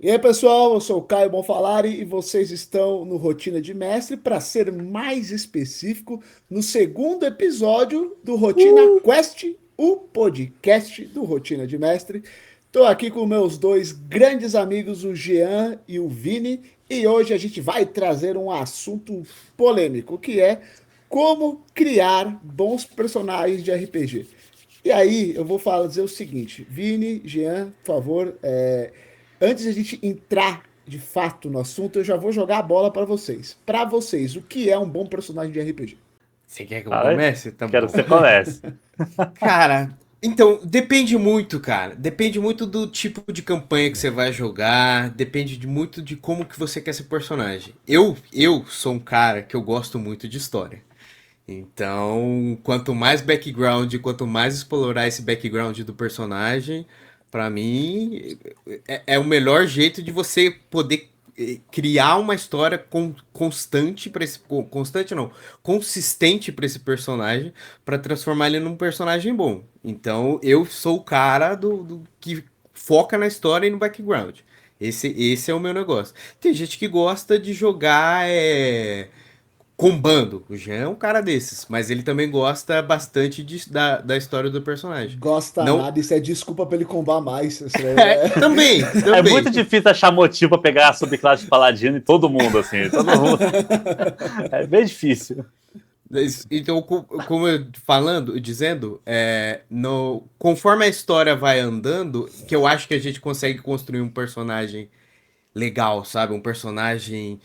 E aí, pessoal, eu sou o Caio Bonfalari e vocês estão no Rotina de Mestre, para ser mais específico, no segundo episódio do Rotina Quest, o podcast do Rotina de Mestre. Estou aqui com meus dois grandes amigos, o Jean e o Vini, e hoje a gente vai trazer um assunto polêmico, que é como criar bons personagens de RPG. E aí, eu vou dizer o seguinte, Vini, Jean, por favor, antes de a gente entrar de fato no assunto, eu já vou jogar a bola para vocês. Para vocês, o que é um bom personagem de RPG? Você quer que eu Ai, comece? Tá quero que bom. você comece. Cara, então, depende muito, cara. Depende muito do tipo de campanha que você vai jogar, depende muito de como que você quer ser personagem. Eu sou um cara que eu gosto muito de história. Então, quanto mais background, quanto mais explorar esse background do personagem, pra mim é o melhor jeito de você poder criar uma história constante para esse constante não, consistente para esse personagem, para transformar ele num personagem bom. Então, eu sou o cara do que foca na história e no background. Esse é o meu negócio. Tem gente que gosta de jogar combando. O Jean é um cara desses, mas ele também gosta bastante da história do personagem. Gosta Não. nada, isso é desculpa para ele combar mais. Isso aí é... Também, É muito também. difícil achar motivo pra pegar a subclasse de paladino em todo mundo, assim. Todo mundo. É bem difícil. Então, como eu falando, dizendo, conforme a história vai andando, que eu acho que a gente consegue construir um personagem legal, sabe? Um personagem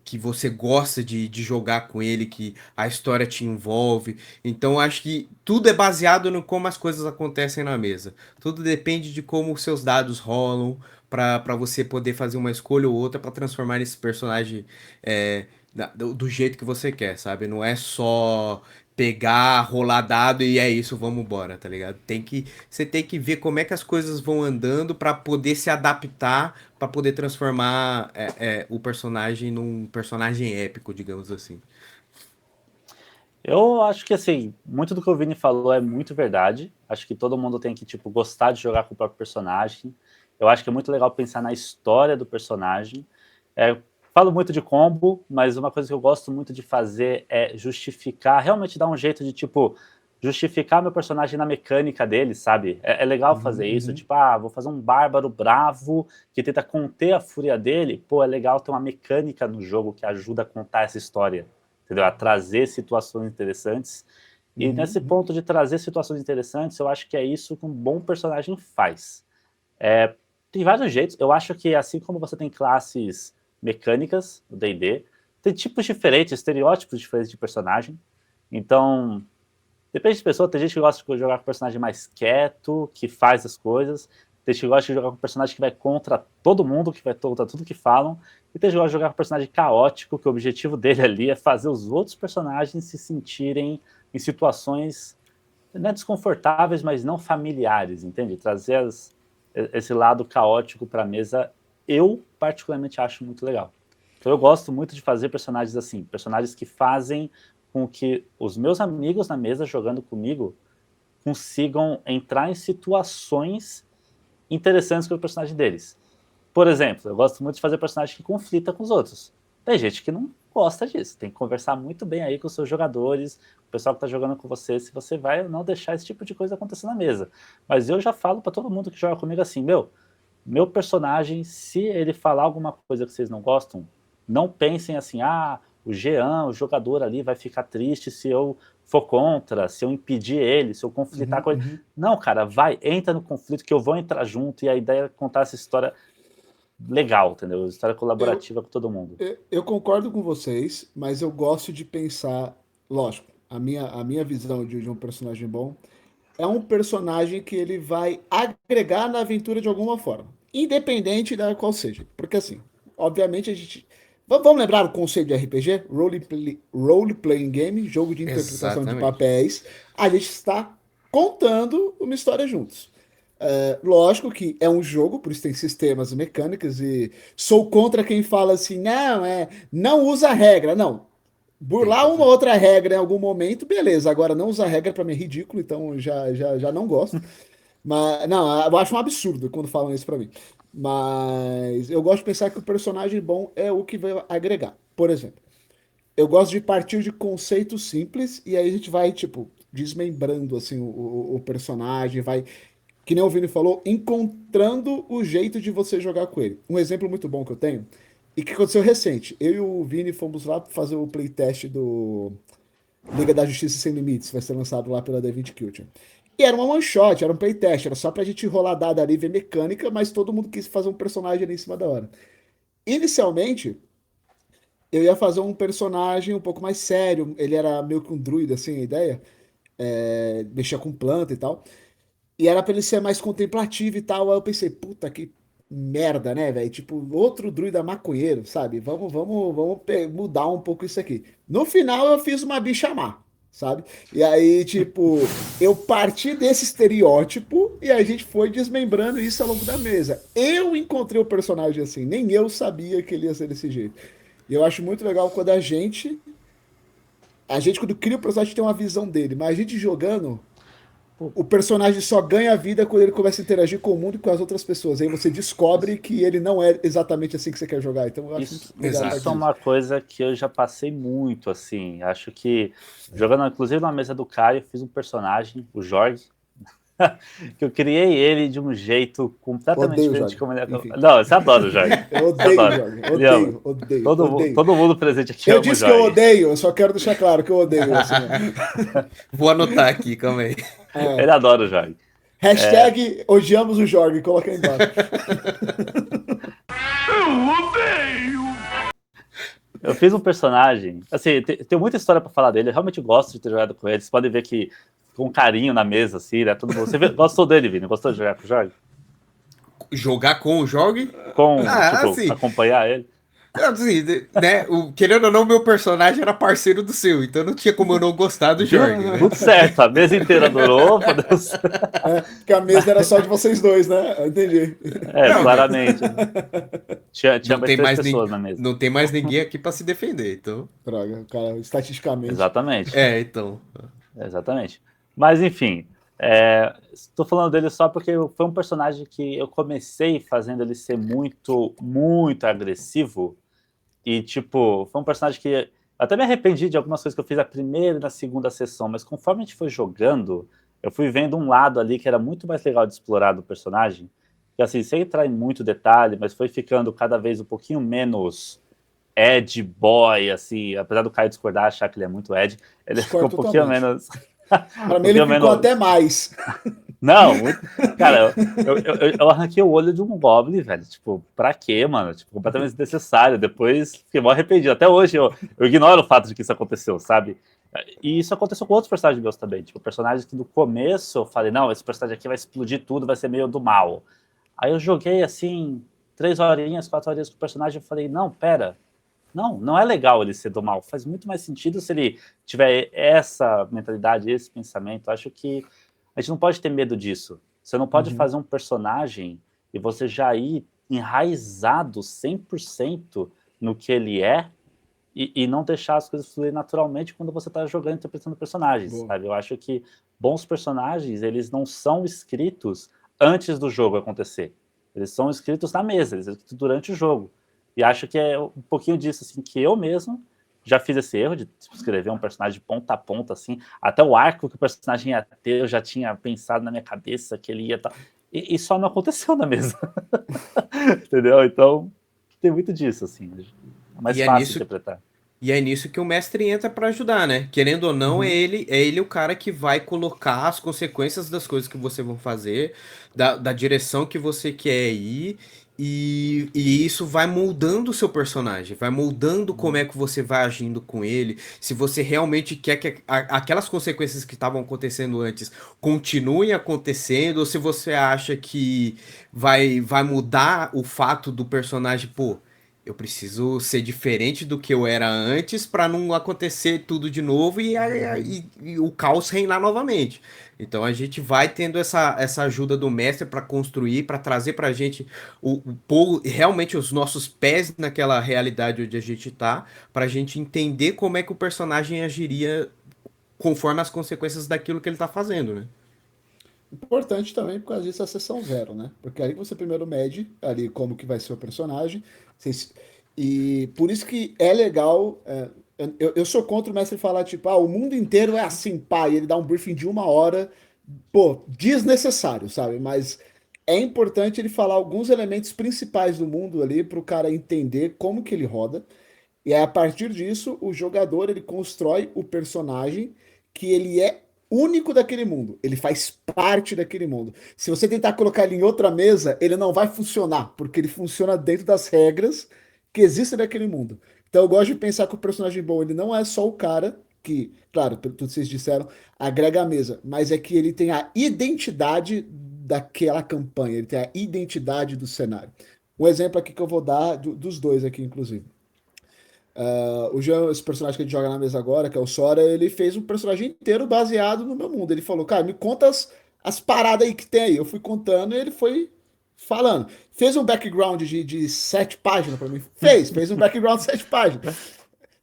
que você gosta de jogar com ele, que a história te envolve. Então, acho que tudo é baseado no como as coisas acontecem na mesa. Tudo depende de como os seus dados rolam para você poder fazer uma escolha ou outra para transformar esse personagem do jeito que você quer, sabe? Não é só pegar, rolar dado e é isso, vamos embora, tá ligado? Você tem que ver como é que as coisas vão andando para poder se adaptar, para poder transformar o personagem num personagem épico, digamos assim. Eu acho que, assim, muito do que o Vini falou é muito verdade. Acho que todo mundo tem que, tipo, gostar de jogar com o próprio personagem. Eu acho que é muito legal pensar na história do personagem. Falo muito de combo, mas uma coisa que eu gosto muito de fazer é justificar, realmente dar um jeito de, tipo, justificar meu personagem na mecânica dele, sabe? É legal fazer isso, Uhum. tipo, vou fazer um bárbaro bravo que tenta conter a fúria dele. Pô, é legal ter uma mecânica no jogo que ajuda a contar essa história, entendeu? A trazer situações interessantes. E Uhum. nesse Uhum. ponto de trazer situações interessantes, eu acho que é isso que um bom personagem faz. Tem vários jeitos. Eu acho que assim como você tem classes mecânicas no D&D, tem tipos diferentes, estereótipos diferentes de personagem. Então, depende de pessoa. Tem gente que gosta de jogar com personagem mais quieto, que faz as coisas. Tem gente que gosta de jogar com personagem que vai contra todo mundo, que vai contra tudo que falam. E tem gente que gosta de jogar com personagem caótico, que o objetivo dele ali é fazer os outros personagens se sentirem em situações não é desconfortáveis, mas não familiares, entende? Trazer esse lado caótico para a mesa, eu particularmente acho muito legal. Então eu gosto muito de fazer personagens assim, personagens que fazem com que os meus amigos na mesa jogando comigo consigam entrar em situações interessantes com o personagem deles. Por exemplo, eu gosto muito de fazer personagem que conflita com os outros. Tem gente que não gosta disso. Tem que conversar muito bem aí com os seus jogadores, o pessoal que está jogando com você, se você vai ou não deixar esse tipo de coisa acontecer na mesa. Mas eu já falo para todo mundo que joga comigo assim, meu personagem, se ele falar alguma coisa que vocês não gostam, não pensem assim, o Jean, o jogador ali, vai ficar triste se eu for contra, se eu impedir ele, se eu conflitar Uhum. com ele. Uhum. Não, cara, entra no conflito que eu vou entrar junto e a ideia é contar essa história legal, entendeu? História Eu, colaborativa com todo mundo. eu concordo com vocês, mas eu gosto de pensar, lógico, a minha visão de um personagem bom é um personagem que ele vai agregar na aventura de alguma forma, independente da qual seja. Porque assim, obviamente a gente. Vamos lembrar o conceito de RPG? Role Playing Game, jogo de interpretação de Exatamente. papéis. A gente está contando uma história juntos. Lógico que é um jogo, por isso tem sistemas e mecânicas, e sou contra quem fala assim, não usa a regra. Não, Tem que burlar uma usar. outra regra em algum momento, beleza. Agora, não usar regra pra mim é ridículo, então já não gosto. Mas, não, eu acho um absurdo quando falam isso pra mim. Mas eu gosto de pensar que o personagem bom é o que vai agregar. Por exemplo, eu gosto de partir de conceitos simples e aí a gente vai, tipo, desmembrando assim o personagem, vai, que nem o Vini falou, encontrando o jeito de você jogar com ele. Um exemplo muito bom que eu tenho e que aconteceu recente. Eu e o Vini fomos lá fazer o playtest do Liga da Justiça Sem Limites, vai ser lançado lá pela Da Vinci Culture. E era uma one shot, era um playtest, era só pra gente rolar dado ali, ver mecânica, mas todo mundo quis fazer um personagem ali em cima da hora. Inicialmente, eu ia fazer um personagem um pouco mais sério, ele era meio que um druida, assim, a ideia, mexia com planta e tal. E era pra ele ser mais contemplativo e tal. Aí eu pensei, puta que merda, né, velho? Tipo, outro druida maconheiro, sabe? Vamos mudar um pouco isso aqui. No final eu fiz uma bicha má, sabe? E aí, tipo, eu parti desse estereótipo e a gente foi desmembrando isso ao longo da mesa. Eu encontrei o personagem assim, nem eu sabia que ele ia ser desse jeito. E eu acho muito legal quando a gente quando cria o personagem tem uma visão dele, mas a gente jogando Pô, o personagem só ganha vida quando ele começa a interagir com o mundo e com as outras pessoas. Aí você descobre que ele não é exatamente assim que você quer jogar. Então eu acho muito Isso, legal a parte isso é disso. uma coisa que eu já passei muito, assim. Acho que, jogando inclusive na mesa do Caio, eu fiz um personagem, o Jorge, que eu criei ele de um jeito completamente Odeio o diferente de Jorge. como ele é. Enfim. Não, você adora o Jorge. Eu Você odeio o adora. Jorge. Ele ama. Odeio. Todo mundo presente aqui Eu ama o disse que eu Jorge. odeio, eu só quero deixar claro que eu odeio. Assim, ó. Vou anotar aqui, calma aí. Ele É. adora o Jorge. Hashtag odiamos o Jorge, coloca aí embaixo. Eu fiz um personagem, assim, tem muita história pra falar dele, eu realmente gosto de ter jogado com ele. Vocês podem ver que com carinho na mesa, assim, né? Todo mundo. Gostou dele, Vini? Gostou de jogar com o Jorge? Jogar com o jogo? Ah, Tipo, assim. acompanhar ele? Assim, né? Querendo ou não, meu personagem era parceiro do seu, então não tinha como eu não gostar do Viu? Jorge, né? Tudo certo, a mesa inteira adorou, podemos... É, porque a mesa era só de vocês dois, né? Eu entendi. É, Não, claramente. Tinha não mais tem três mais, pessoas na mesa. não tem mais ninguém aqui pra se defender, então. Droga, cara, estatisticamente. Exatamente, É, então. exatamente. Mas, enfim, estou falando dele só porque foi um personagem que eu comecei fazendo ele ser muito, muito agressivo. E, tipo, foi um personagem que eu até me arrependi de algumas coisas que eu fiz na primeira e na segunda sessão, mas conforme a gente foi jogando, eu fui vendo um lado ali que era muito mais legal de explorar do personagem. Que, assim, sem entrar em muito detalhe, mas foi ficando cada vez um pouquinho menos Ed boy, assim, apesar do Caio discordar, achar que ele é muito Ed, ele ficou um Discordo pouquinho totalmente. menos. Pra Um mim ele pouquinho ficou até menos. mais. Não, cara, eu arranquei o olho de um Goblin, velho. Tipo, pra quê, mano? Tipo, completamente desnecessário. Depois fiquei mal arrependido. Até hoje eu ignoro o fato de que isso aconteceu, sabe? E isso aconteceu com outros personagens meus também. Tipo, personagens que no começo eu falei, não, esse personagem aqui vai explodir tudo, vai ser meio do mal. Aí eu joguei assim, 3 horinhas, 4 horinhas com o personagem e falei, não, pera. Não, não é legal ele ser do mal. Faz muito mais sentido se ele tiver essa mentalidade, esse pensamento. Acho que a gente não pode ter medo disso. Você não pode Uhum. fazer um personagem e você já ir enraizado 100% no que ele é e não deixar as coisas fluir naturalmente quando você está jogando e interpretando personagens, Boa. sabe? Eu acho que bons personagens, eles não são escritos antes do jogo acontecer. Eles são escritos na mesa, eles são escritos durante o jogo. E acho que é um pouquinho disso, assim, que eu mesmo já fiz esse erro de escrever um personagem de ponta a ponta, assim. Até o arco que o personagem ia ter, eu já tinha pensado na minha cabeça que ele ia estar. E só não aconteceu na mesa. Entendeu? Então, tem muito disso, assim. É mais E é fácil de nisso, interpretar. e é nisso que o mestre entra pra ajudar, né? Querendo ou não, Uhum. é ele o cara que vai colocar as consequências das coisas que você vai fazer, da direção que você quer ir, e isso vai moldando o seu personagem, vai moldando como é que você vai agindo com ele, se você realmente quer que aquelas consequências que estavam acontecendo antes continuem acontecendo, ou se você acha que vai mudar o fato do personagem, pô. Eu preciso ser diferente do que eu era antes para não acontecer tudo de novo Uhum. e o caos reinar novamente. Então a gente vai tendo essa ajuda do mestre para construir, para trazer para a gente pôr realmente os nossos pés naquela realidade onde a gente tá, para a gente entender como é que o personagem agiria conforme as consequências daquilo que ele tá fazendo, né? Importante também por causa disso a sessão zero, né? Porque aí você primeiro mede ali como que vai ser o personagem. Vocês- E por isso que é legal. Eu sou contra o mestre falar, tipo, o mundo inteiro é assim, pá, e ele dá um briefing de 1 hora, pô, desnecessário, sabe? Mas é importante ele falar alguns elementos principais do mundo ali para o cara entender como que ele roda. E aí, a partir disso, o jogador ele constrói o personagem que ele é único daquele mundo. Ele faz parte daquele mundo. Se você tentar colocar ele em outra mesa, ele não vai funcionar, porque ele funciona dentro das regras que existem naquele mundo. Então eu gosto de pensar que o personagem bom, ele não é só o cara que, claro, pelo tudo que vocês disseram, agrega a mesa, mas é que ele tem a identidade daquela campanha, ele tem a identidade do cenário. Um exemplo aqui que eu vou dar dos dois aqui, inclusive. O Jean, esse personagem que a gente joga na mesa agora, que é o Sora, ele fez um personagem inteiro baseado no meu mundo. Ele falou, cara, me conta as paradas aí que tem aí. Eu fui contando e ele foi falando. Fez um background de 7 páginas pra mim. Fez um background de 7 páginas.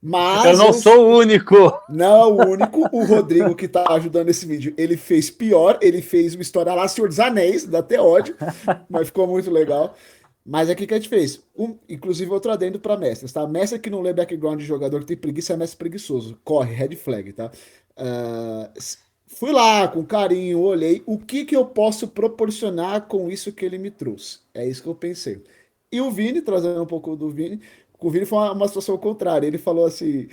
Eu Mas não sou o único. não é o único. O Rodrigo, que tá ajudando esse vídeo, ele fez pior. Ele fez uma história lá, Senhor dos Anéis, dá até ódio, mas ficou muito legal. Mas aqui que a gente fez. Inclusive, outro adendo para mestres, tá? Mestre que não lê background de jogador que tem preguiça é mestre preguiçoso. Corre, red flag, tá? Fui lá com carinho, olhei o que eu posso proporcionar com isso que ele me trouxe. É isso que eu pensei. E o Vini, trazendo um pouco do Vini, com o Vini foi uma situação contrária. Ele falou assim: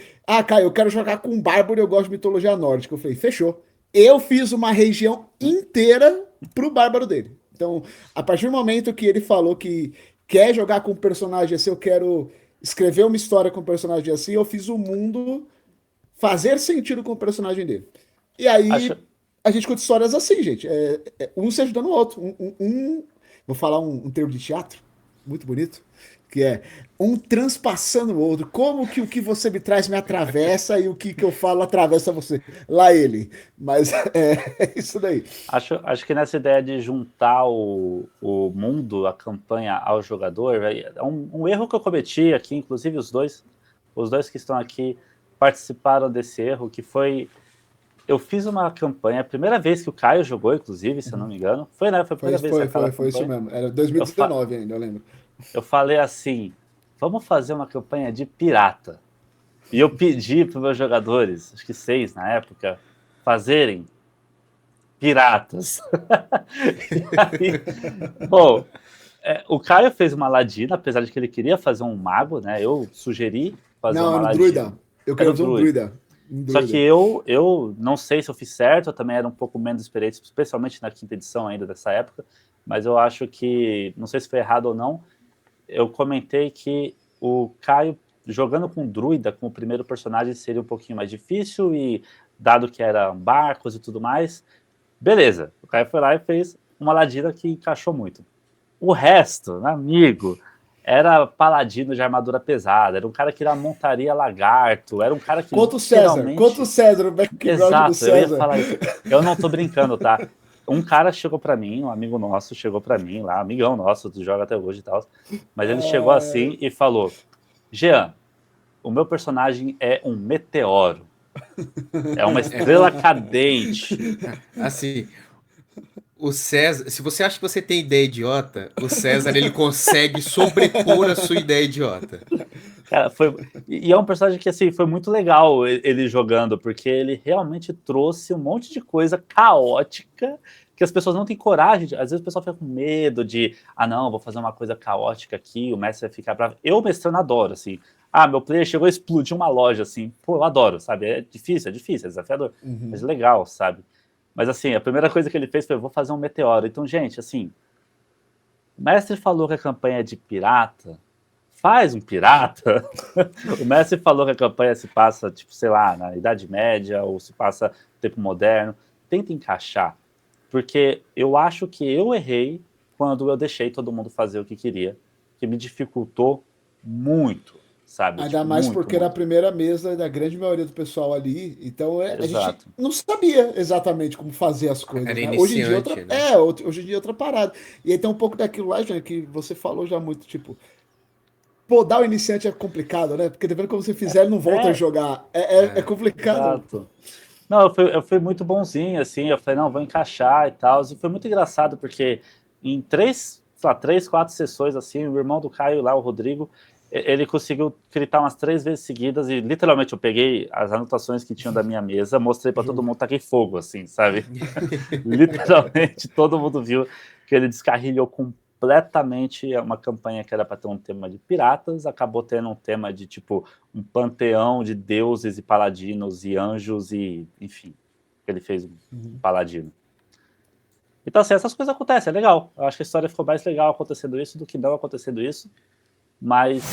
Caio, eu quero jogar com um bárbaro e eu gosto de mitologia nórdica. Eu falei: fechou. Eu fiz uma região inteira pro bárbaro dele. Então, a partir do momento que ele falou que quer jogar com um personagem assim, eu quero escrever uma história com um personagem assim, eu fiz o mundo fazer sentido com o personagem dele. E Acho, aí a gente conta histórias assim, gente. Um se ajudando o outro. Vou falar um termo de teatro muito bonito, que é um transpassando o outro. Como que o que você me traz me atravessa e o que eu falo atravessa você. Lá ele. Mas é isso daí. acho que nessa ideia de juntar o mundo, a campanha ao jogador, é um erro que eu cometi aqui, inclusive os dois que estão aqui participaram desse erro, que foi. Eu fiz uma campanha, a primeira vez que o Caio jogou, inclusive, se eu não me engano. Foi, né? Foi a primeira vez aquela Foi isso campanha. mesmo. Era Eu, fa 2019 ainda, eu lembro. eu falei assim: vamos fazer uma campanha de pirata. E eu pedi para os meus jogadores, acho que 6 na época, fazerem piratas. E aí, bom, o Caio fez uma ladina, apesar de que ele queria fazer um mago, né? Eu sugeri fazer Não, uma era um ladina. druida. Eu Era queria o fazer um druida. druida. Um Só que druida. eu não sei se eu fiz certo, eu também era um pouco menos experiente, especialmente na quinta edição ainda dessa época, mas eu acho que, não sei se foi errado ou não, eu comentei que o Caio jogando com druida, com o primeiro personagem, seria um pouquinho mais difícil, e dado que eram barcos e tudo mais, beleza. O Caio foi lá e fez uma ladina que encaixou muito. O resto, meu amigo, era paladino de armadura pesada, era um cara que era montaria lagarto, era um cara que Conta o literalmente. César, o background do Exato, eu ia César. falar isso. Eu não tô brincando, tá? Um cara chegou pra mim, um amigo nosso chegou pra mim lá, amigão nosso, joga até hoje e tal, mas ele chegou assim e falou: Jean, o meu personagem é um meteoro, é uma estrela cadente. Assim, o César, se você acha que você tem ideia idiota, o César ele consegue sobrepor a sua ideia idiota. Cara, e é um personagem que assim, foi muito legal ele jogando, porque ele realmente trouxe um monte de coisa caótica que as pessoas não têm coragem. Às vezes o pessoal fica com medo de, não, vou fazer uma coisa caótica aqui, o mestre vai ficar bravo. Eu, mestrando, adoro, assim. Meu player chegou a explodir uma loja, assim. Pô, eu adoro, sabe? É difícil, é desafiador, mas legal, sabe? Mas assim, a primeira coisa que ele fez foi, vou fazer um meteoro. Então, gente, assim, o mestre falou que a campanha é de pirata, faz um pirata. O mestre falou que a campanha se passa, tipo, sei lá, na Idade Média, ou se passa no tempo moderno. Tenta encaixar. Porque eu acho que eu errei quando eu deixei todo mundo fazer o que queria, que me dificultou muito, sabe? Ainda Tipo, mais muito, porque era a muito. primeira mesa da grande maioria do pessoal ali. Então a gente Exato. não sabia exatamente como fazer as coisas, Era né? Hoje em dia iniciante, né? hoje em dia é outra parada. E aí tem um pouco daquilo lá, Jean, que você falou já muito, tipo, podar o iniciante é complicado, né? Porque dependendo como você fizer, ele não volta a É, jogar. É É. complicado. exato. Não, eu fui muito bonzinho, assim, eu falei, não, vou encaixar e tal. E foi muito engraçado, porque em sei lá, 3, 4 sessões, assim, o irmão do Caio lá, o Rodrigo, ele conseguiu gritar umas 3 vezes seguidas e literalmente eu peguei as anotações que tinham da minha mesa, mostrei pra todo mundo, taquei fogo, assim, sabe? Literalmente todo mundo viu que ele descarrilhou completamente uma campanha que era para ter um tema de piratas, acabou tendo um tema de tipo um panteão de deuses e paladinos e anjos e enfim, ele fez um paladino. Então assim, essas coisas acontecem, é legal. Eu acho que a história ficou mais legal acontecendo isso do que não acontecendo isso, mas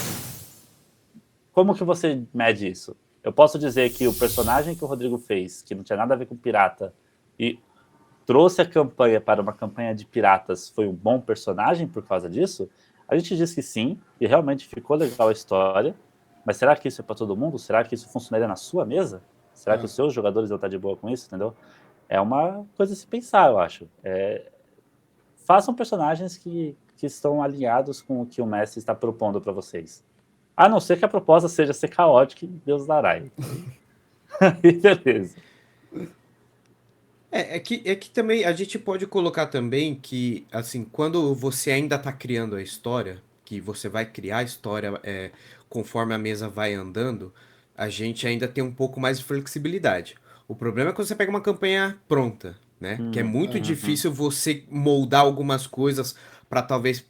como que você mede isso? Eu posso dizer que o personagem que o Rodrigo fez, que não tinha nada a ver com pirata, e trouxe a campanha para uma campanha de piratas, foi um bom personagem por causa disso? A gente diz que sim, e realmente ficou legal a história, mas será que isso é para todo mundo? Será que isso funcionaria na sua mesa? Será que os seus jogadores vão estar de boa com isso, entendeu? É uma coisa a se pensar, eu acho. Façam personagens que estão alinhados com o que o mestre está propondo para vocês. A não ser que a proposta seja ser caótica e Deus dará. Aí beleza. É que também a gente pode colocar também que, assim, quando você ainda tá criando a história, que você vai criar a história conforme a mesa vai andando, a gente ainda tem um pouco mais de flexibilidade. O problema é quando você pega uma campanha pronta, né? Que é muito difícil você moldar algumas coisas pra talvez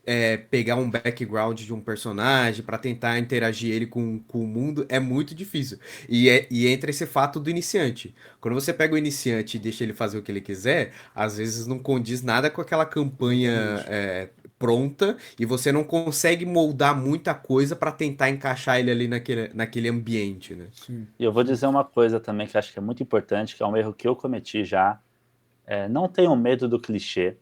pegar um background de um personagem, pra tentar interagir ele com o mundo, é muito difícil. E entra esse fato do iniciante. Quando você pega o iniciante e deixa ele fazer o que ele quiser, às vezes não condiz nada com aquela campanha pronta e você não consegue moldar muita coisa para tentar encaixar ele ali naquele ambiente, né? E eu vou dizer uma coisa também que acho que é muito importante, que é um erro que eu cometi já. Não tenham medo do clichê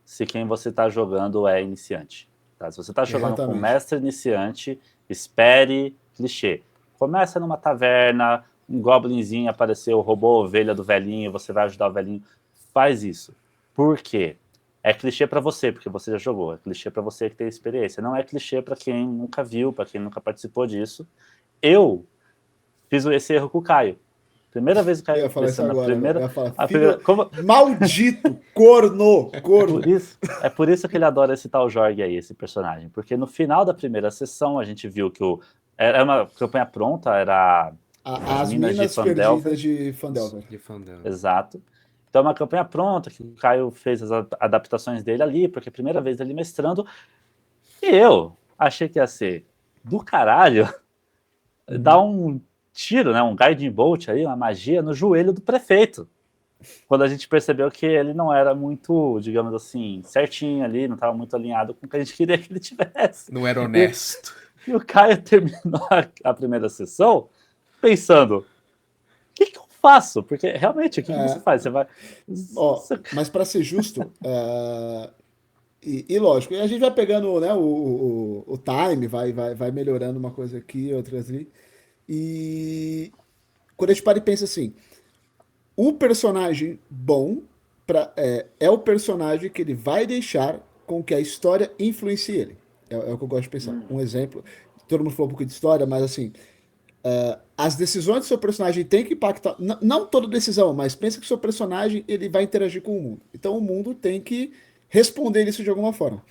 se quem você está jogando é iniciante. Tá? Se você está jogando com mestre iniciante, espere clichê. Começa numa taverna, um goblinzinho apareceu, roubou a ovelha do velhinho, você vai ajudar o velhinho. Faz isso. Por quê? É clichê para você, porque você já jogou. É clichê para você que tem experiência. Não é clichê para quem nunca viu, para quem nunca participou disso. Eu fiz esse erro com o Caio. Primeira vez que o Eu Caio ia falar isso descendo agora. Eu ia falar, como, maldito, corno. por isso que ele adora esse tal Jorg aí, esse personagem. Porque no final da primeira sessão a gente viu que era uma campanha pronta, era As minas perdidas de Phandelver. Exato. Então é uma campanha pronta, que o Caio fez as adaptações dele ali, porque é a primeira vez ele mestrando. E eu achei que ia ser do caralho dar um tiro, né, um guiding bolt aí, uma magia no joelho do prefeito. Quando a gente percebeu que ele não era muito, digamos assim, certinho ali, não estava muito alinhado com o que a gente queria que ele tivesse. Não era honesto. E o Caio terminou a primeira sessão pensando, o que eu faço? Porque realmente, o que você faz? Você vai... Mas para ser justo, e lógico, a gente vai pegando, né, o time, vai melhorando uma coisa aqui, outras ali. E quando a gente para e pensa assim, o personagem bom é o personagem que ele vai deixar com que a história influencie ele. É o que eu gosto de pensar. Um exemplo, todo mundo falou um pouco de história, mas assim, as decisões do seu personagem têm que impactar, não toda decisão, mas pensa que o seu personagem ele vai interagir com o mundo. Então o mundo tem que responder isso de alguma forma.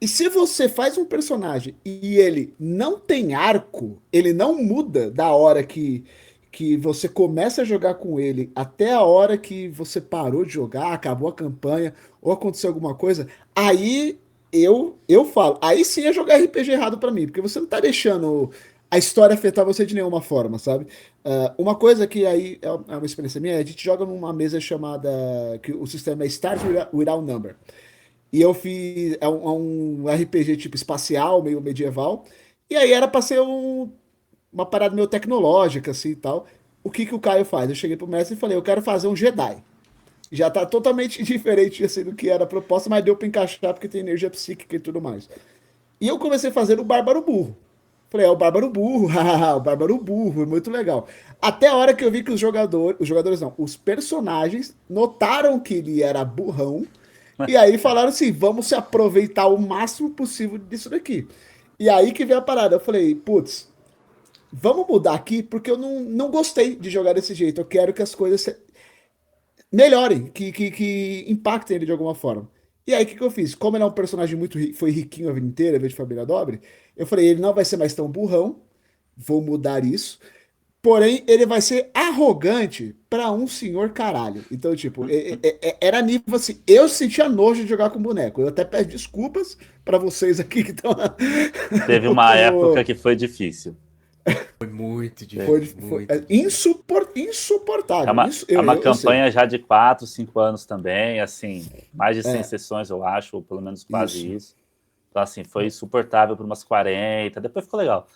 E se você faz um personagem e ele não tem arco, ele não muda da hora que você começa a jogar com ele até a hora que você parou de jogar, acabou a campanha, ou aconteceu alguma coisa, aí eu falo, aí sim é jogar RPG errado pra mim, porque você não tá deixando a história afetar você de nenhuma forma, sabe? Uma coisa que aí é uma experiência minha, a gente joga numa mesa chamada, que o sistema é Start Without Number. E eu fiz. É um RPG tipo espacial, meio medieval. E aí era pra ser uma parada meio tecnológica, assim e tal. O que o Caio faz? Eu cheguei pro mestre e falei, eu quero fazer um Jedi. Já tá totalmente diferente assim, do que era a proposta, mas deu pra encaixar porque tem energia psíquica e tudo mais. E eu comecei a fazer o Bárbaro Burro. Falei, o Bárbaro Burro, haha, o Bárbaro Burro, muito legal. Até a hora que eu vi que os jogadores não, os personagens notaram que ele era burrão e aí falaram assim, vamos se aproveitar o máximo possível disso daqui. E aí que veio a parada. Eu falei, putz, vamos mudar aqui, porque eu não gostei de jogar desse jeito. Eu quero que as coisas melhorem, que impactem ele de alguma forma. E aí, o que, que eu fiz? Como ele é um personagem foi riquinho a vida inteira, em vez de família nobre, eu falei, ele não vai ser mais tão burrão, vou mudar isso. Porém, ele vai ser arrogante pra um senhor caralho. Então, tipo, era nível assim, eu sentia nojo de jogar com boneco. Eu até peço desculpas pra vocês aqui que estão... Teve uma época que foi difícil. Foi muito Foi, difícil, muito insuportável. É uma Eu sei. campanha já de 4, 5 anos também, assim, mais de 100 É, sessões, eu acho, ou pelo menos quase isso. isso. Então, assim, foi insuportável por umas 40, depois ficou legal.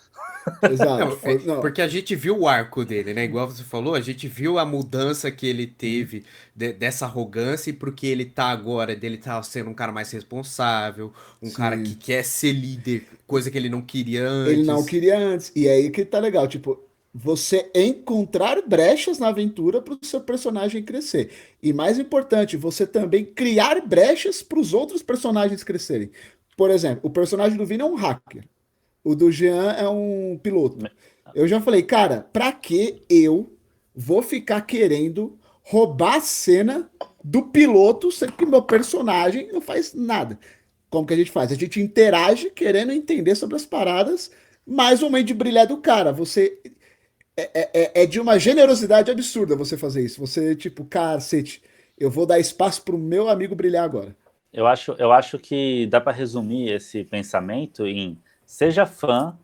Exato. Não, Foi, não. porque a gente viu o arco dele, né? Igual você falou, a gente viu a mudança que ele Uhum. teve dessa arrogância e porque ele tá agora, dele tá sendo um cara mais responsável, um cara que Sim. quer ser líder, coisa que ele não queria Ele não antes. queria antes. E aí que tá legal, tipo, você encontrar brechas na aventura para o seu personagem crescer. E mais importante, você também criar brechas para os outros personagens crescerem. Por exemplo, o personagem do Vini é um hacker. O do Jean é um piloto. Eu já falei, cara, pra que eu vou ficar querendo roubar a cena do piloto, sendo que meu personagem não faz nada? Como que a gente faz? A gente interage querendo entender sobre as paradas, mas o momento de brilhar do cara. Você é de uma generosidade absurda você fazer isso. Você, tipo, cacete, eu vou dar espaço pro meu amigo brilhar agora. Eu acho que dá para resumir esse pensamento em seja fã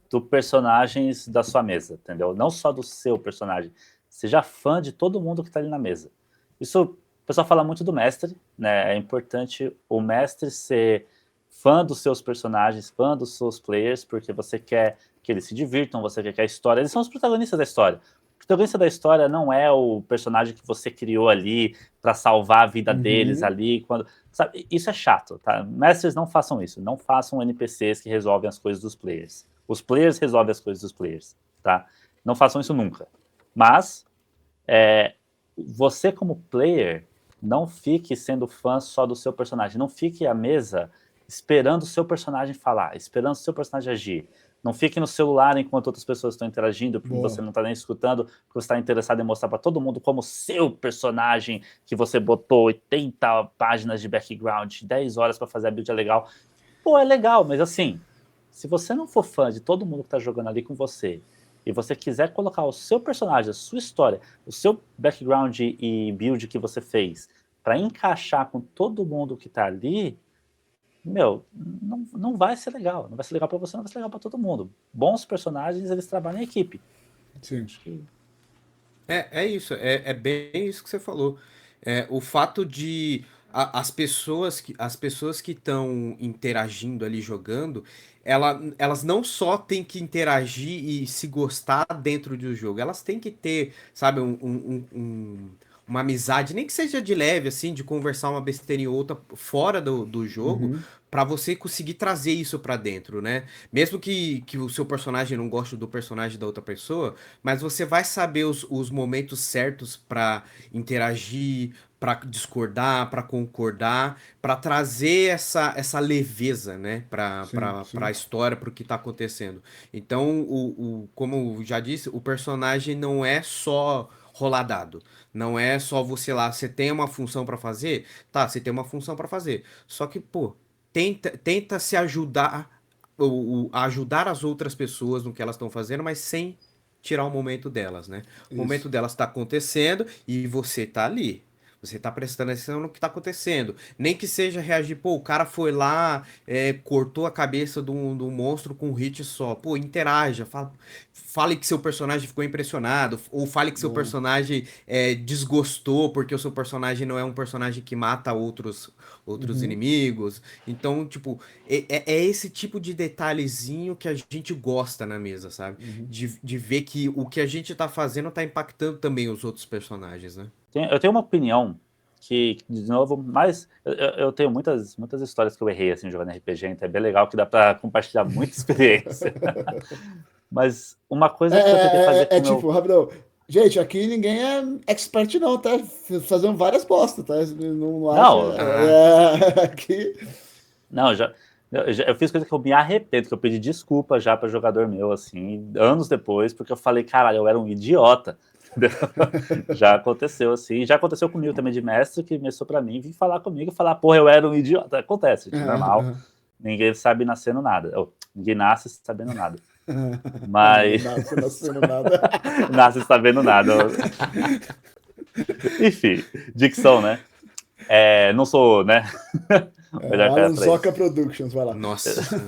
dos personagens da sua mesa, entendeu? Não só do seu personagem. Seja fã de todo mundo que está ali na mesa. Isso, o pessoal fala muito do mestre, né? É importante o mestre ser fã dos seus personagens, fã dos seus players, porque você quer que eles se divirtam, você quer que a história... Eles são os protagonistas da história. O protagonista da história não é o personagem que você criou ali para salvar a vida deles Uhum. ali, quando... Sabe, isso é chato, tá? Mestres não façam isso. Não façam NPCs que resolvem as coisas dos players. Os players resolvem as coisas dos players, tá? Não façam isso nunca. Mas, você como player, não fique sendo fã só do seu personagem. Não fique à mesa esperando o seu personagem falar, esperando o seu personagem agir. Não fique no celular enquanto outras pessoas estão interagindo, porque você Boa. não está nem escutando, porque você está interessado em mostrar para todo mundo como seu personagem, que você botou 80 páginas de background, 10 horas para fazer a build é legal. Pô, é legal, mas assim, se você não for fã de todo mundo que está jogando ali com você, e você quiser colocar o seu personagem, a sua história, o seu background e build que você fez, para encaixar com todo mundo que está ali, meu, não vai ser legal. Não vai ser legal para você, não vai ser legal para todo mundo. Bons personagens, eles trabalham em equipe. Sim. Acho que É isso, é bem isso que você falou. O fato de as pessoas que estão interagindo ali jogando, elas não só têm que interagir e se gostar dentro do jogo, elas têm que ter, sabe, uma amizade, nem que seja de leve, assim, de conversar uma besteira ou outra fora do jogo, Uhum. pra você conseguir trazer isso pra dentro, né? Mesmo que o seu personagem não goste do personagem da outra pessoa, mas você vai saber os momentos certos pra interagir, pra discordar, pra concordar, pra trazer essa leveza, né, Sim, pra sim. história, pro que tá acontecendo. Então, como eu já disse, o personagem não é só rolar dado. Não é só você lá, você tem uma função pra fazer? Tá, você tem uma função pra fazer. Só que, pô, tenta se ajudar, ajudar as outras pessoas no que elas estão fazendo, mas sem tirar o momento delas, né? O Isso. momento delas está acontecendo e você tá ali. Você tá prestando atenção no que tá acontecendo. Nem que seja reagir, pô, o cara foi lá, cortou a cabeça de um monstro com um hit só. Pô, interaja, fale que seu personagem ficou impressionado, ou fale que seu Boa. personagem desgostou, porque o seu personagem não é um personagem que mata outros Uhum. inimigos. Então, tipo, é esse tipo de detalhezinho que a gente gosta na mesa, sabe? Uhum. De ver que o que a gente tá fazendo tá impactando também os outros personagens, né? eu tenho uma opinião que, de novo, mas eu tenho muitas histórias que eu errei assim jogando RPG, então é bem legal que dá para compartilhar muita experiência. Mas uma coisa que eu tentei fazer com o Tipo, meu... rapidão. Gente, aqui ninguém é expert não, tá? Fazendo várias postas, tá? Não acha. Não, Ah, Aqui. não, já. Eu fiz coisa que eu me arrependo, que eu pedi desculpa já para jogador meu, assim, anos depois, porque eu falei, caralho, eu era um idiota. Já aconteceu, assim. Já aconteceu comigo também de mestre, que começou pra mim, vir falar comigo e falar, porra, eu era um idiota. Acontece, gente, normal. Ninguém sabe nascendo nada. Ninguém nasce sabendo nada. Mas. Nasce nascendo nada. Nasce sabendo nada. Enfim, dicção, né? Não sou, né? Melhor cara Alan pra Zoca isso. Productions, vai lá. Nossa.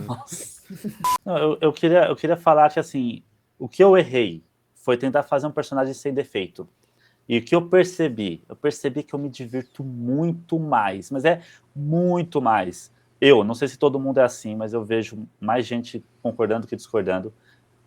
Não, eu queria falar que, assim, o que eu errei foi tentar fazer um personagem sem defeito. E o que eu percebi? Eu percebi que eu me divirto muito mais, mas é muito mais. Eu, não sei se todo mundo é assim, mas eu vejo mais gente concordando que discordando,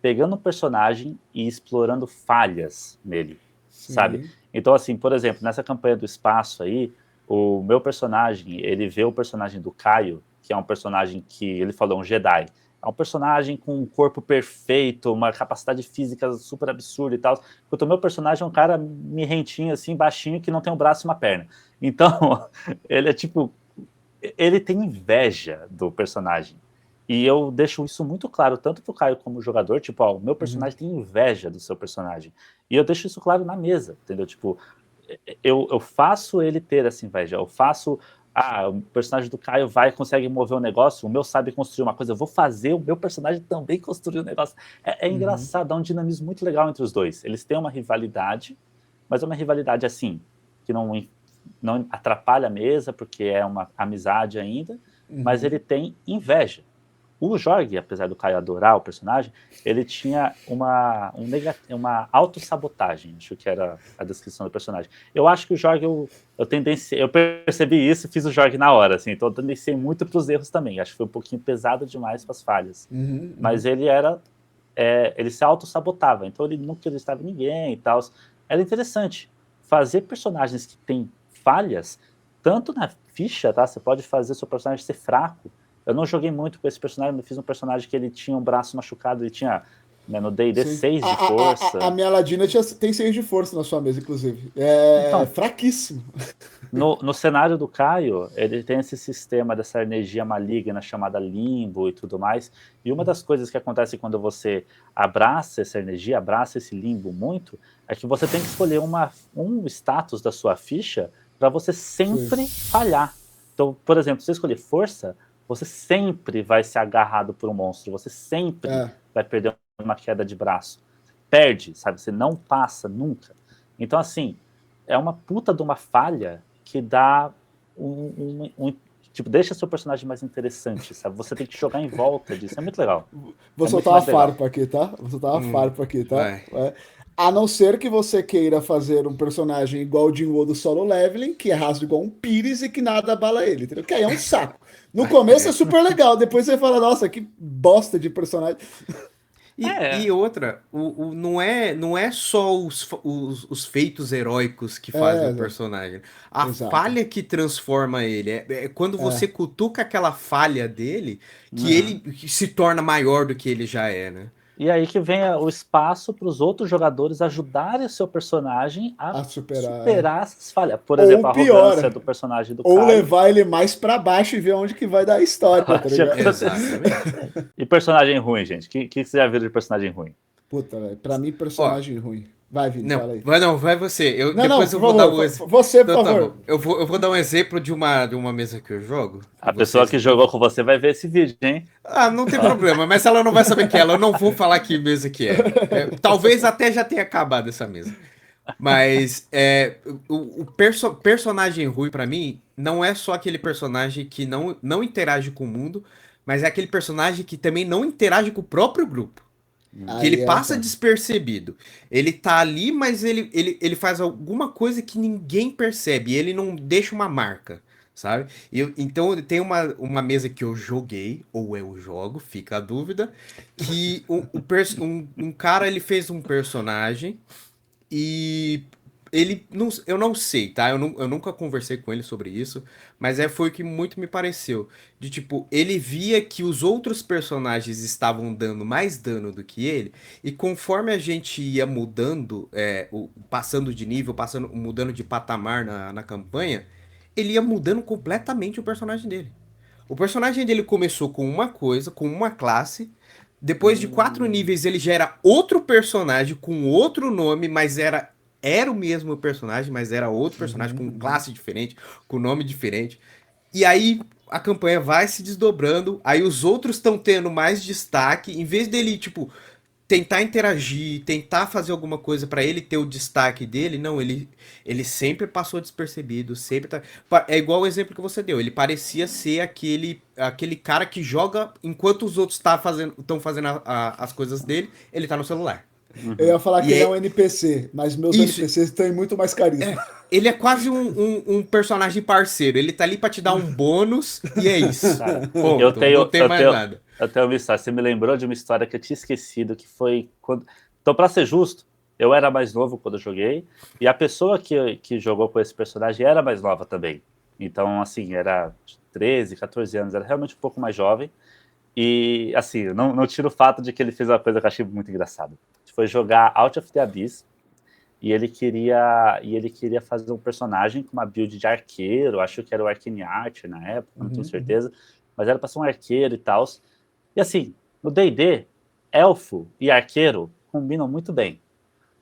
pegando um personagem e explorando falhas nele, sabe? Sim. Então, assim, por exemplo, nessa campanha do espaço aí, o meu personagem, ele vê o personagem do Caio, que é um personagem que, ele falou, um Jedi. É um personagem com um corpo perfeito, uma capacidade física super absurda e tal. Enquanto o meu personagem é um cara mirrentinho, assim, baixinho, que não tem um braço e uma perna. Então, ele é tipo... Ele tem inveja do personagem. E eu deixo isso muito claro, tanto pro Caio como jogador, tipo, ó, o meu personagem tem inveja do seu personagem. E eu deixo isso claro na mesa, entendeu? Tipo, eu faço ele ter essa inveja, eu faço... Ah, o personagem do Caio vai e consegue mover um negócio, o meu sabe construir uma coisa, eu vou fazer o meu personagem também construir um negócio. É engraçado, dá um dinamismo muito legal entre os dois. Eles têm uma rivalidade, mas é uma rivalidade assim, que não atrapalha a mesa, porque é uma amizade ainda, mas ele tem inveja. O Jorge, apesar do Caio adorar o personagem, ele tinha uma autossabotagem, acho que era a descrição do personagem. Eu acho que o Jorge, eu percebi isso e fiz o Jorge na hora, assim, então eu tendenciei muito para os erros também, acho que foi um pouquinho pesado demais para as falhas. Mas ele ele se autossabotava, então ele nunca acreditava em ninguém e tal. Era interessante fazer personagens que têm falhas, tanto na ficha, tá? Você pode fazer seu personagem ser fraco. Eu não joguei muito com esse personagem, eu fiz um personagem que ele tinha um braço machucado, ele tinha, né, no D&D Sim. 6 de força. A minha Ladina tem 6 de força na sua mesa, inclusive. É Então, fraquíssimo. no cenário do Caio, ele tem esse sistema dessa energia maligna chamada limbo e tudo mais. E uma das coisas que acontece quando você abraça essa energia, abraça esse limbo muito, é que você tem que escolher um status da sua ficha para você sempre falhar. Então, por exemplo, se você escolher força, você sempre vai ser agarrado por um monstro, você sempre vai perder uma queda de braço. Perde, sabe? Você não passa nunca. Então, assim, é uma puta de uma falha que dá tipo, deixa seu personagem mais interessante, sabe? Você tem que jogar em volta disso, é muito legal. Vou soltar uma farpa aqui, tá? Vou soltar uma farpa aqui, tá? A não ser que você queira fazer um personagem igual o Jinwoo do Solo Leveling, que é raso igual um pires e que nada abala ele, entendeu? Que aí é um saco. No começo é super legal, depois você fala, nossa, que bosta de personagem. E outra, não é só os feitos heróicos que fazem o personagem. A falha que transforma ele. É quando você cutuca aquela falha dele que ele se torna maior do que ele já é, né? E aí que vem o espaço para os outros jogadores ajudarem o seu personagem a superar essas falhas. Por exemplo, a arrogância do personagem do Caio. Ou levar ele mais para baixo e ver onde que vai dar a história, tá ligado? Exatamente. E personagem ruim, gente? O que você já viu de personagem ruim? Puta, velho. Pra mim, personagem ruim. Vai, Vini, fala aí. Vai você. Depois eu vou dar um exemplo. Você, por favor. Eu vou dar um exemplo de uma mesa que eu jogo. A pessoa que jogou com você vai ver esse vídeo, hein? Ah, não tem problema, mas ela não vai saber que é ela. Eu não vou falar que mesa que é. Talvez até já tenha acabado essa mesa. Mas o personagem ruim pra mim não é só aquele personagem que não interage com o mundo, mas é aquele personagem que também não interage com o próprio grupo. Que ele passa despercebido. Ele tá ali, mas ele faz alguma coisa que ninguém percebe. Ele não deixa uma marca, sabe? Então tem uma mesa que eu joguei, ou eu jogo, fica a dúvida, que um cara ele fez um personagem e eu não sei, tá? Eu nunca conversei com ele sobre isso, mas foi o que muito me pareceu. De tipo, ele via que os outros personagens estavam dando mais dano do que ele, e conforme a gente ia mudando, passando de nível, mudando de patamar na campanha, ele ia mudando completamente o personagem dele. O personagem dele começou com uma coisa, com uma classe. Depois de 4 níveis, ele já era outro personagem com outro nome, mas era o mesmo personagem, mas era outro personagem com classe diferente, com nome diferente. E aí a campanha vai se desdobrando, aí os outros estão tendo mais destaque, em vez dele, tipo, tentar interagir, tentar fazer alguma coisa pra ele ter o destaque dele, não, ele sempre passou despercebido, sempre tá... É igual o exemplo que você deu, ele parecia ser aquele cara que joga enquanto os outros estão fazendo as coisas dele, ele tá no celular. Eu ia falar que E ele é um NPC, mas meus Isso. NPCs têm muito mais carisma. Ele é quase um personagem parceiro, ele tá ali pra te dar um bônus e é isso. Cara, Ponto, eu tenho, não tem eu mais tenho, nada. eu tenho uma história. Você me lembrou de uma história que eu tinha esquecido, que foi quando. Então, pra ser justo, eu era mais novo quando eu joguei, e a pessoa que jogou com esse personagem era mais nova também. Então, assim, era de 13, 14 anos, era realmente um pouco mais jovem. E, assim, não tiro o fato de que ele fez uma coisa que eu achei muito engraçada. Foi jogar Out of the Abyss, e ele queria fazer um personagem com uma build de arqueiro, acho que era o Arcane Art na época, não tenho certeza, mas era para ser um arqueiro e tal. E assim, no D&D, elfo e arqueiro combinam muito bem.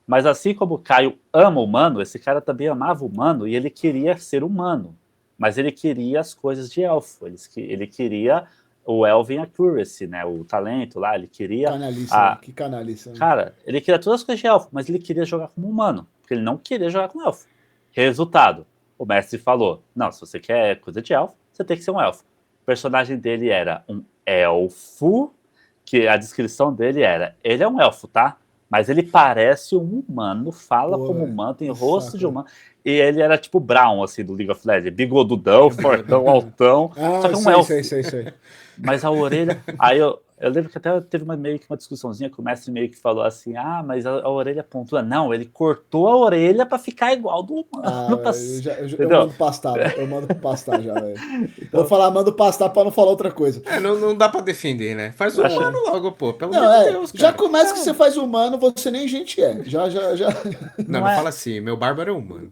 Mas assim como o Caio ama humano, esse cara também amava humano e ele queria ser humano. Mas ele queria as coisas de elfo, ele queria o Elven Accuracy, né, o talento lá, ele queria... Canaliça, que canaliça. Né? Cara, ele queria todas as coisas de elfo, mas ele queria jogar como humano, porque ele não queria jogar com elfo. Resultado, o mestre falou, não, se você quer coisa de elfo, você tem que ser um elfo. O personagem dele era um elfo, que a descrição dele era, ele é um elfo, tá? Mas ele parece um humano, fala como humano, tem rosto de humano. E ele era tipo Brown, assim, do League of Legends. Bigodudão, fortão, altão. Só que um elfo. Sei. Mas a orelha... Aí eu lembro que até teve meio que uma discussãozinha que o mestre meio que falou assim, mas a orelha pontuda. Não, ele cortou a orelha pra ficar igual do humano. Eu mando pastar, eu mando pastar já, velho. Então, vou falar, mando pastar pra não falar outra coisa. Não dá pra defender, né? Faz o humano logo, pô. Pelo amor de Deus, cara. Já começa que você faz humano, você nem gente é. Já. Não fala assim, meu bárbaro é humano.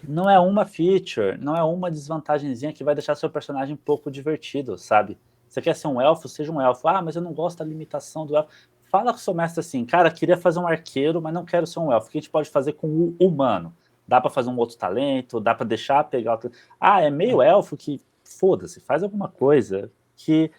Não é uma feature, não é uma desvantagenzinha que vai deixar seu personagem um pouco divertido, sabe? Você quer ser um elfo, seja um elfo. Mas eu não gosto da limitação do elfo. Fala com o seu mestre assim, cara, queria fazer um arqueiro, mas não quero ser um elfo. O que a gente pode fazer com o humano? Dá pra fazer um outro talento? Dá pra deixar pegar outro... é meio elfo que, foda-se, faz alguma coisa que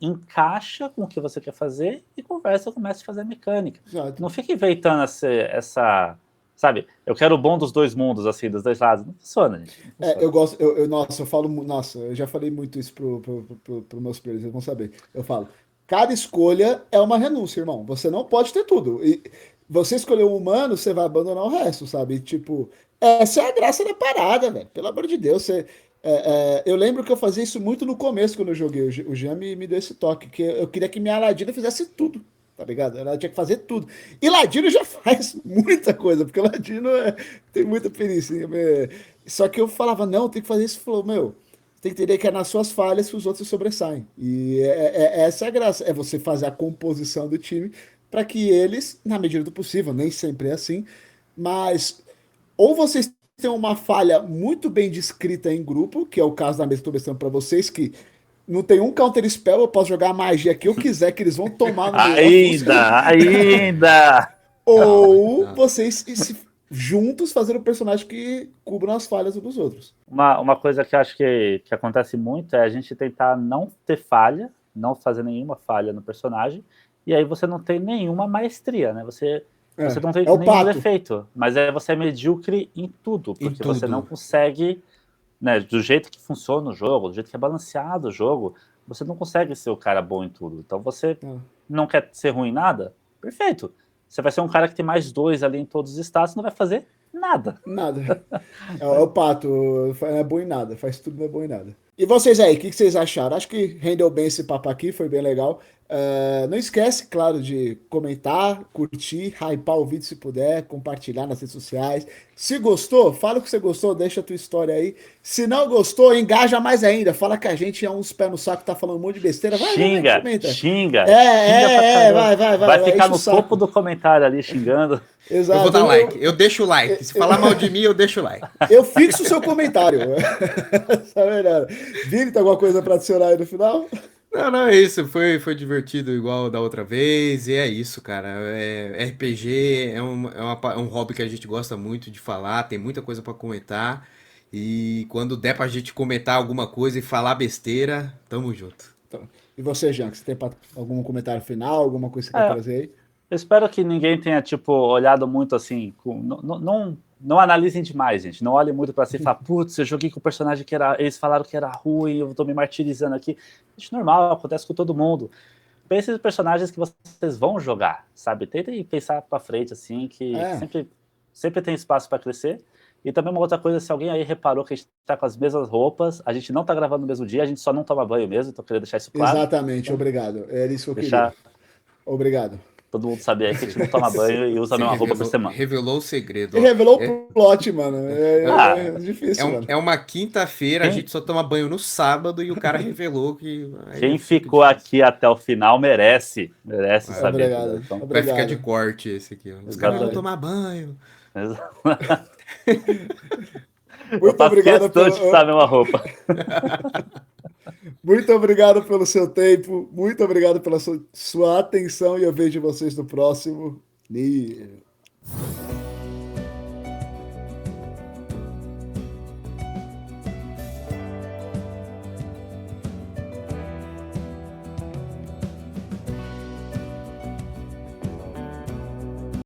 encaixa com o que você quer fazer e conversa com o mestre fazer a mecânica. Exato. Não fica inventando essa... Sabe, eu quero o bom dos dois mundos, assim, dos dois lados. Não funciona, gente. Não funciona. Eu gosto, eu falo, eu já falei muito isso pro meus players, eles vão saber. Eu falo, cada escolha é uma renúncia, irmão. Você não pode ter tudo. E você escolheu um humano, você vai abandonar o resto, sabe? Tipo, essa é a graça da parada, velho. Pelo amor de Deus, eu lembro que eu fazia isso muito no começo quando eu joguei. O Jean me deu esse toque, que eu queria que minha Ladina fizesse tudo. Tá ligado? Ela tinha que fazer tudo. E Ladino já faz muita coisa, porque Ladino tem muita perícia. Só que eu falava, não, tem que fazer isso. Falou, tem que entender que é nas suas falhas que os outros sobressaem. E essa é a graça. É você fazer a composição do time para que eles, na medida do possível, nem sempre é assim, mas ou vocês têm uma falha muito bem descrita em grupo, que é o caso da mesa que eu estou mostrando para vocês, que não tem um counter spell, eu posso jogar a magia que eu quiser, que eles vão tomar no Ainda! Ou vocês juntos fazer um personagem que cubram as falhas uns dos outros. Uma coisa que eu acho que acontece muito é a gente tentar não ter falha, não fazer nenhuma falha no personagem, e aí você não tem nenhuma maestria, né? Você não tem nenhum defeito, mas você é medíocre em tudo, porque você não consegue... Né, do jeito que funciona o jogo, do jeito que é balanceado o jogo, você não consegue ser o cara bom em tudo. Então você não quer ser ruim em nada? Perfeito. Você vai ser um cara que tem mais 2 ali em todos os status e não vai fazer nada. Nada. É o Pato, não é bom em nada, faz tudo, não é bom em nada. E vocês aí, o que vocês acharam? Acho que rendeu bem esse papo aqui, foi bem legal. Não esquece, claro, de comentar, curtir, hypar o vídeo se puder, compartilhar nas redes sociais. Se gostou, fala o que você gostou, deixa a tua história aí. Se não gostou, engaja mais ainda. Fala que a gente é uns pés no saco, tá falando um monte de besteira. Xinga, comenta. xinga, xinga pra caramba. Vai ficar no enche o saco. topo do comentário ali xingando. Exato. Eu vou dar like, eu deixo o like. Se falar mal de mim, eu deixo o like. Eu fixo o seu comentário. Essa é melhor. Vini, tem alguma coisa pra adicionar aí no final? Não, é isso. Foi divertido igual da outra vez. E é isso, cara. RPG é um hobby que a gente gosta muito de falar. Tem muita coisa pra comentar. E quando der pra gente comentar alguma coisa e falar besteira, tamo junto. Então, e você, Jean, você tem algum comentário final, alguma coisa que você quer É, trazer aí? eu espero que ninguém tenha, tipo, olhado muito assim. Não analisem demais, gente. Não olhem muito pra si e falem, putz, eu joguei com o personagem que era. Eles falaram que era ruim, eu tô me martirizando aqui. Isso é normal, acontece com todo mundo. Pensem nos personagens que vocês vão jogar, sabe? Tentem pensar pra frente, assim, que sempre tem espaço pra crescer. E também uma outra coisa, se alguém aí reparou que a gente tá com as mesmas roupas, a gente não tá gravando no mesmo dia, a gente só não toma banho mesmo, então eu queria deixar isso claro. Exatamente, obrigado. Era isso que eu Deixar queria. Obrigado. todo mundo saber aí que a gente não toma banho e usa a mesma roupa por semana. Revelou o segredo. Ele revelou o plot, mano. É difícil, mano. É uma quinta-feira, a gente só toma banho no sábado e o cara revelou que. Quem ficou aqui até o final merece saber. Obrigado. Então, vai ficar de corte esse aqui. Os caras vão tomar banho. Muito obrigado por de usar a mesma roupa. Muito obrigado pelo seu tempo, muito obrigado pela sua atenção e eu vejo vocês no próximo.